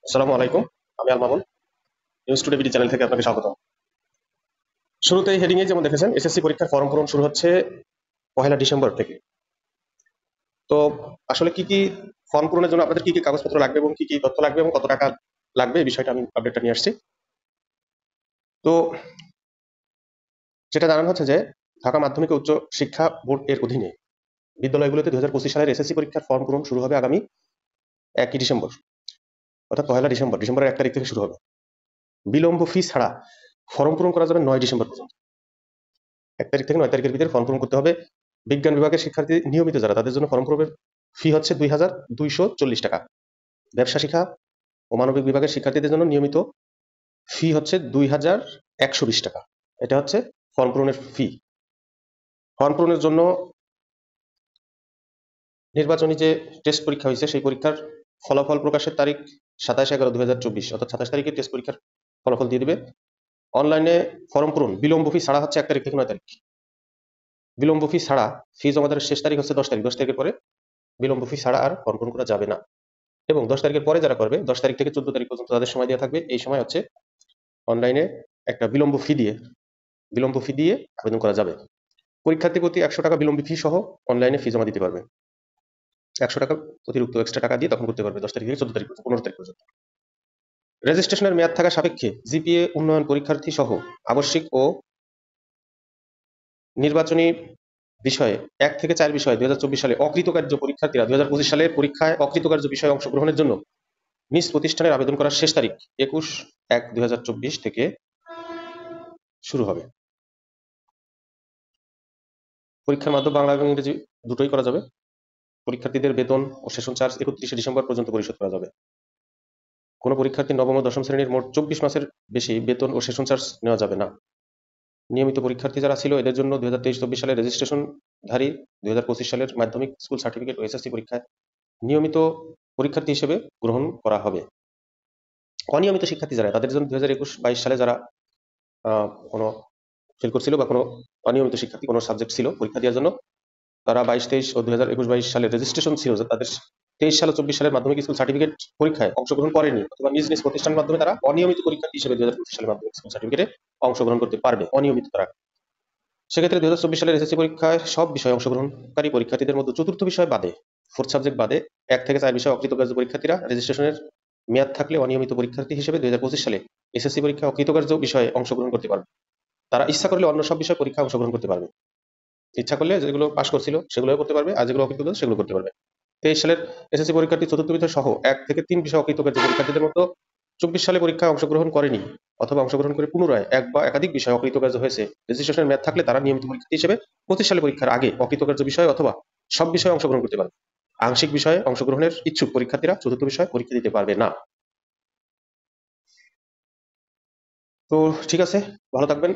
আসসালামু আলাইকুম। আমি Al Mamun. News today BD channel থেকে আপনাকে স্বাগত। শুরুতেই হেডিং এ যেমন দেখেছেন, এসএসসি পরীক্ষার ফর্ম পূরণ শুরু হচ্ছে 1 ডিসেম্বর থেকে। তো আসলে কি কি ফর্ম পূরণের জন্য আপনাদের কি কি কাগজপত্র লাগবে এবং কি কি তথ্য লাগবে এবং কত টাকা লাগবে, এই বিষয়টা আমি আপডেটটা নিয়ে আসছি। তো যেটা জানানো হচ্ছে যে ঢাকা মাধ্যমিক ও উচ্চ শিক্ষা বোর্ড এর অধীনে বিদ্যালয়গুলোতে 2025 সালের এসএসসি পরীক্ষার ফর্ম পূরণ শুরু হবে আগামী 1 ডিসেম্বর, অর্থাৎ 1 ডিসেম্বর। ডিসেম্বরের 1 তারিখ থেকে শুরু হবে। বিলম্ব ফি ছাড়া ফর্ম পূরণ করা যাবে 9 ডিসেম্বর পর্যন্ত। 1 তারিখ থেকে 9 তারিখের ভিতরে ফর্ম পূরণ করতে হবে। বিজ্ঞান বিভাগের শিক্ষার্থী নিয়মিত যারা, তাদের জন্য ফর্ম পূরণের ফি হচ্ছে 2240 টাকা। ব্যবসা শিক্ষা ও মানবিক বিভাগের শিক্ষার্থীদের জন্য নিয়মিত ফি হচ্ছে 2120 টাকা। এটা হচ্ছে ফর্ম পূরণের ফি। ফর্ম পূরণের জন্য নির্বাচনী যে টেস্ট পরীক্ষা হয়েছে, সেই পরীক্ষার ফলাফল প্রকাশের তারিখ 27/11/2024, অর্থাৎ 27 তারিখে টেস্ট পরীক্ষার ফলাফল দিয়ে দিবে। অনলাইনে ফর্ম পূরণ বিলম্ব ফি ছাড়া হচ্ছে 1 তারিখ থেকে 9 তারিখ। বিলম্ব ফি ছাড়া ফি জমা দেওয়ার শেষ তারিখ হচ্ছে 10 তারিখ। 10 তারিখের পরে বিলম্ব ফি ছাড়া আর ফর্ম পূরণ করা যাবে না। এবং 10 তারিখের পরে যারা করবে, 10 তারিখ থেকে 14 তারিখ পর্যন্ত তাদের সময় দেওয়া থাকবে। এই সময় হচ্ছে অনলাইনে একটা বিলম্ব ফি দিয়ে আবেদন করা যাবে। পরীক্ষার্থী প্রতি 100 টাকা বিলম্ব ফি সহ অনলাইনে ফি জমা দিতে পারবে। 100 টাকা অতিরিক্ত এক্সট্রা টাকা দিয়ে তখন করতে পারবে 10 তারিখ থেকে 14 তারিখ পর্যন্ত, 15 তারিখ পর্যন্ত। রেজিস্ট্রেশনের মেয়াদ থাকা সাপেক্ষে জিপিএ উন্নয়ন পরীক্ষার্থী সহ আবশ্যিক ও নির্বাচনী বিষয়ে 1 থেকে 4 বিষয়ে 2024 সালে অকৃতকার্য পরীক্ষার্থীরা 2025 সালের পরীক্ষায় অকৃতকার্য বিষয়ে অংশগ্রহণের জন্য নিজ প্রতিষ্ঠানের আবেদন করার শেষ তারিখ 21/1/2024 থেকে শুরু হবে। পরীক্ষার মাধ্যম বাংলা এবং ইংরেজি দুটোই করা যাবে। পরীক্ষার্থীদের বেতন ও সেশন চার্জ 31 ডিসেম্বর পর্যন্ত পরিশোধ করা যাবে। কোনো পরীক্ষার্থী নবম ও দশম শ্রেণীর মোট 24 মাসের বেশি বেতন ও সেশন চার্জ নেওয়া যাবে না। নিয়মিত পরীক্ষার্থী যারা ছিল, এদের জন্য 2023-24 সালের রেজিস্ট্রেশনধারী 2025 সালের মাধ্যমিক স্কুল সার্টিফিকেট ও এসএসসি পরীক্ষায় নিয়মিত পরীক্ষার্থী হিসেবে গ্রহণ করা হবে। অনিয়মিত শিক্ষার্থী যারা, তাদের জন্য 2021-22 সালে যারা কোনো ফেল করছিল বা কোনো অনিয়মিত শিক্ষার্থী কোনো সাবজেক্ট ছিল পরীক্ষা দেওয়ার জন্য, তারা 22-23 ও 2021-22 সালের রেজিস্ট্রেশন ছিল, তাদের 23 সাল ও 24 সালের মাধ্যমিক স্কুল সার্টিফিকেট পরীক্ষায় অংশগ্রহণ করেনি অথবা নিজ নিজ প্রতিষ্ঠানের মাধ্যমে তারা অনিয়মিত পরীক্ষার্থী হিসেবে 2025 সালের মাধ্যমিক স্কুল সার্টিফিকেটে অংশগ্রহণ করতে পারবে, অনিয়মিত তারা। সেক্ষেত্রে 2024 সালের এসএসসি পরীক্ষায় সব বিষয়ে অংশগ্রহণকারী পরীক্ষার্থীদের মধ্যে চতুর্থ বিষয় বাদে, ফোর্থ সাবজেক্ট বাদে 1 থেকে 4 বিষয়ে অকৃতকার্য পরীক্ষার্থীরা রেজিস্ট্রেশনের মেয়াদ থাকলে অনিয়মিত পরীক্ষার্থী হিসেবে 2025 সালে এসএসসি পরীক্ষায় অকৃতকার্য বিষয়ে অংশগ্রহণ করতে পারবে। তারা ইচ্ছা করলে অন্য সব বিষয় পরীক্ষা অংশগ্রহণ করতে পারবে। ইচ্ছা করলে যেগুলো পাশ করছিল সেগুলো করতে পারবে, আর যেগুলো অকৃতকার্য সেগুলো করতে পারবে। 23 সালের এসএসসি পরীক্ষার্থী চতুর্থ বিষয় সহ 1 থেকে 3 বিষয় অকৃতকার্য পরীক্ষার্থীদের মতো 24 সালে পরীক্ষায় অংশগ্রহণ করেনি অথবা অংশগ্রহণ করে পুনরায় এক বা একাধিক বিষয় অকৃতকার্য হয়েছে, রেজিস্ট্রেশনের মেয়াদ থাকলে তারা নিয়মিত পরীক্ষার্থী হিসেবে 25 সালে পরীক্ষার আগে অকৃতকার্য বিষয় অথবা সব বিষয়ে অংশগ্রহণ করতে পারবে। আংশিক বিষয়ে অংশগ্রহণের ইচ্ছুক পরীক্ষার্থীরা চতুর্থ বিষয়ে পরীক্ষা দিতে পারবে না। তো ঠিক আছে, ভালো থাকবেন।